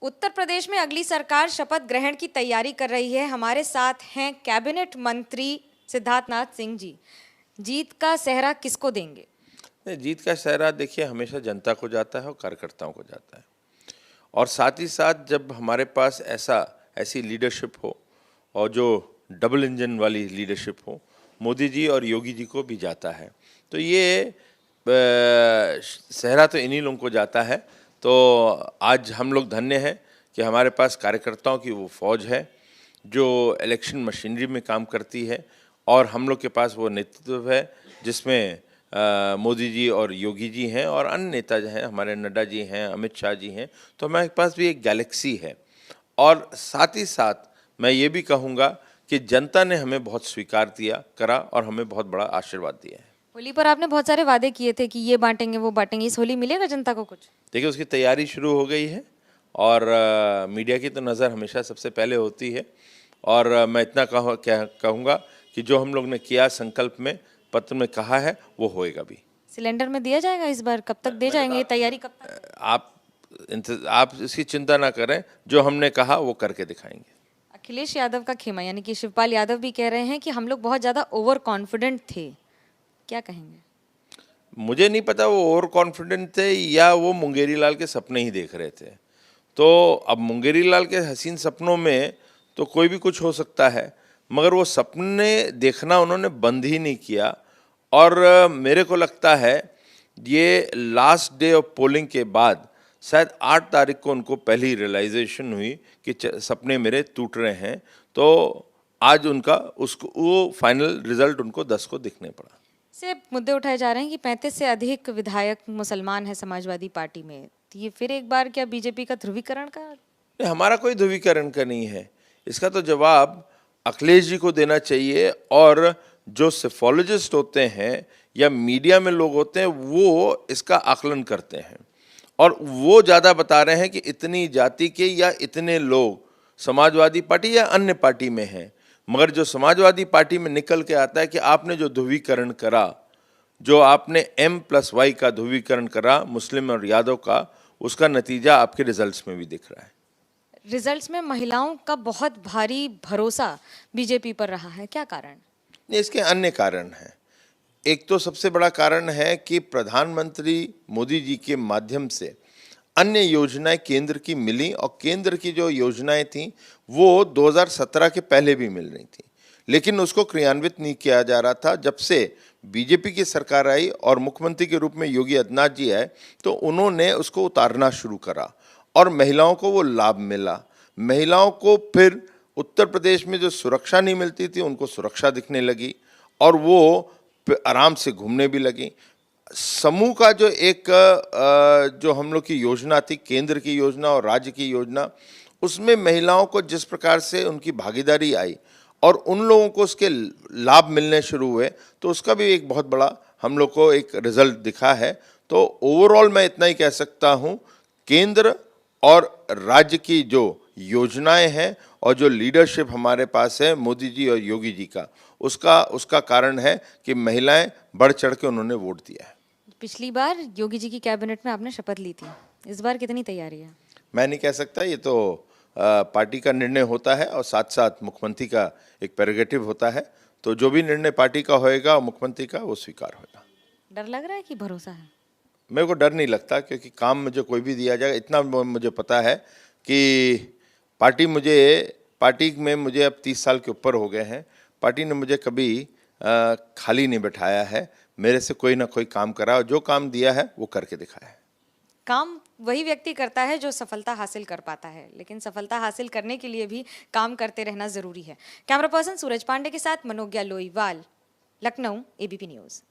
उत्तर प्रदेश में अगली सरकार शपथ ग्रहण की तैयारी कर रही है। हमारे साथ हैं कैबिनेट मंत्री सिद्धार्थनाथ सिंह जी। जीत का सेहरा किसको देंगे? जीत का सेहरा देखिए हमेशा जनता को जाता है और कार्यकर्ताओं को जाता है। और साथ ही साथ जब हमारे पास ऐसी लीडरशिप हो और जो डबल इंजन वाली लीडरशिप हो, मोदी जी और योगी जी को भी जाता है, तो ये सेहरा तो इन्हीं लोगों को जाता है। तो आज हम लोग धन्य हैं कि हमारे पास कार्यकर्ताओं की वो फौज है जो इलेक्शन मशीनरी में काम करती है, और हम लोग के पास वो नेतृत्व है जिसमें मोदी जी और योगी जी हैं और अन्य नेता जो हैं, हमारे नड्डा जी हैं, अमित शाह जी हैं। तो हमारे पास भी एक गैलेक्सी है। और साथ ही साथ मैं ये भी कहूँगा कि जनता ने हमें बहुत स्वीकार करा और हमें बहुत बड़ा आशीर्वाद दिया है। होली पर आपने बहुत सारे वादे किए थे कि ये बांटेंगे वो बांटेंगे, इस होली मिलेगा जनता को कुछ? देखिए उसकी तैयारी शुरू हो गई है और मीडिया की तो नज़र हमेशा सबसे पहले होती है। और मैं इतना कहूँगा कि जो हम लोग ने किया संकल्प में, पत्र में कहा है, वो होएगा भी। सिलेंडर में दिया जाएगा इस बार? कब तक दे जाएंगे? ये तैयारी कब तक? आप इसकी चिंता ना करें, जो हमने कहा वो करके दिखाएंगे। अखिलेश यादव का खेमा यानी कि शिवपाल यादव भी कह रहे हैं कि हम लोग बहुत ज़्यादा ओवर कॉन्फिडेंट थे, क्या कहेंगे? मुझे नहीं पता वो ओवर कॉन्फिडेंट थे या वो मुंगेरी लाल के सपने ही देख रहे थे। तो अब मुंगेरी लाल के हसीन सपनों में तो कोई भी कुछ हो सकता है, मगर वो सपने देखना उन्होंने बंद ही नहीं किया। और मेरे को लगता है ये लास्ट डे ऑफ पोलिंग के बाद शायद 8 तारीख को उनको पहली रियलाइजेशन हुई कि सपने मेरे टूट रहे हैं। तो आज उनका वो फाइनल रिजल्ट उनको 10 को दिखने पड़ा। से मुद्दे उठाए जा रहे हैं कि 35 से अधिक विधायक मुसलमान हैं समाजवादी पार्टी में, तो ये फिर एक बार क्या बीजेपी का ध्रुवीकरण का? हमारा कोई ध्रुवीकरण का नहीं है। इसका तो जवाब अखिलेश जी को देना चाहिए। और जो सेफोलॉजिस्ट होते हैं या मीडिया में लोग होते हैं वो इसका आकलन करते हैं, और वो ज़्यादा बता रहे हैं कि इतनी जाति के या इतने लोग समाजवादी पार्टी या अन्य पार्टी में हैं। मगर जो समाजवादी पार्टी में निकल के आता है कि आपने जो ध्रुवीकरण करा, जो आपने M+Y का ध्रुवीकरण करा मुस्लिम और यादव का, उसका नतीजा आपके रिजल्ट्स में भी दिख रहा है। रिजल्ट्स में महिलाओं का बहुत भारी भरोसा बीजेपी पर रहा है, क्या कारण? इसके अन्य कारण हैं। एक तो सबसे बड़ा कारण है कि प्रधानमंत्री मोदी जी के माध्यम से अन्य योजनाएं केंद्र की मिली, और केंद्र की जो योजनाएं थी वो 2017 के पहले भी मिल रही थी, लेकिन उसको क्रियान्वित नहीं किया जा रहा था। जब से बीजेपी की सरकार आई और मुख्यमंत्री के रूप में योगी आदित्यनाथ जी आए, तो उन्होंने उसको उतारना शुरू करा और महिलाओं को वो लाभ मिला। महिलाओं को फिर उत्तर प्रदेश में जो सुरक्षा नहीं मिलती थी उनको सुरक्षा दिखने लगी, और वो आराम से घूमने भी लगी। समूह का जो जो हम लोग की योजना थी, केंद्र की योजना और राज्य की योजना, उसमें महिलाओं को जिस प्रकार से उनकी भागीदारी आई और उन लोगों को उसके लाभ मिलने शुरू हुए, तो उसका भी एक बहुत बड़ा हम लोग को एक रिजल्ट दिखा है। तो ओवरऑल मैं इतना ही कह सकता हूँ, केंद्र और राज्य की जो योजनाएं हैं और जो लीडरशिप हमारे पास है मोदी जी और योगी जी का, उसका कारण है कि महिलाएं बढ़ चढ़ के उन्होंने वोट दिया है। पिछली बार योगी जी की कैबिनेट में आपने शपथ ली थी, इस बार कितनी तैयारी है? मैं नहीं कह सकता, ये तो पार्टी का निर्णय होता है और साथ साथ मुख्यमंत्री का एक प्रेरोगेटिव होता है। तो जो भी निर्णय पार्टी का होएगा और मुख्यमंत्री का, वो स्वीकार होगा। डर लग रहा है कि भरोसा है? मेरे को डर नहीं लगता, क्योंकि काम मुझे कोई भी दिया जाएगा। इतना मुझे पता है कि पार्टी में मुझे अब 30 साल के ऊपर हो गए हैं। पार्टी ने मुझे कभी खाली नहीं बैठाया है, मेरे से कोई ना कोई काम करा, और जो काम दिया है वो करके दिखाया है। काम वही व्यक्ति करता है जो सफलता हासिल कर पाता है, लेकिन सफलता हासिल करने के लिए भी काम करते रहना जरूरी है। कैमरा पर्सन सूरज पांडे के साथ मनोज्ञा लोईवाल, लखनऊ, ABP न्यूज।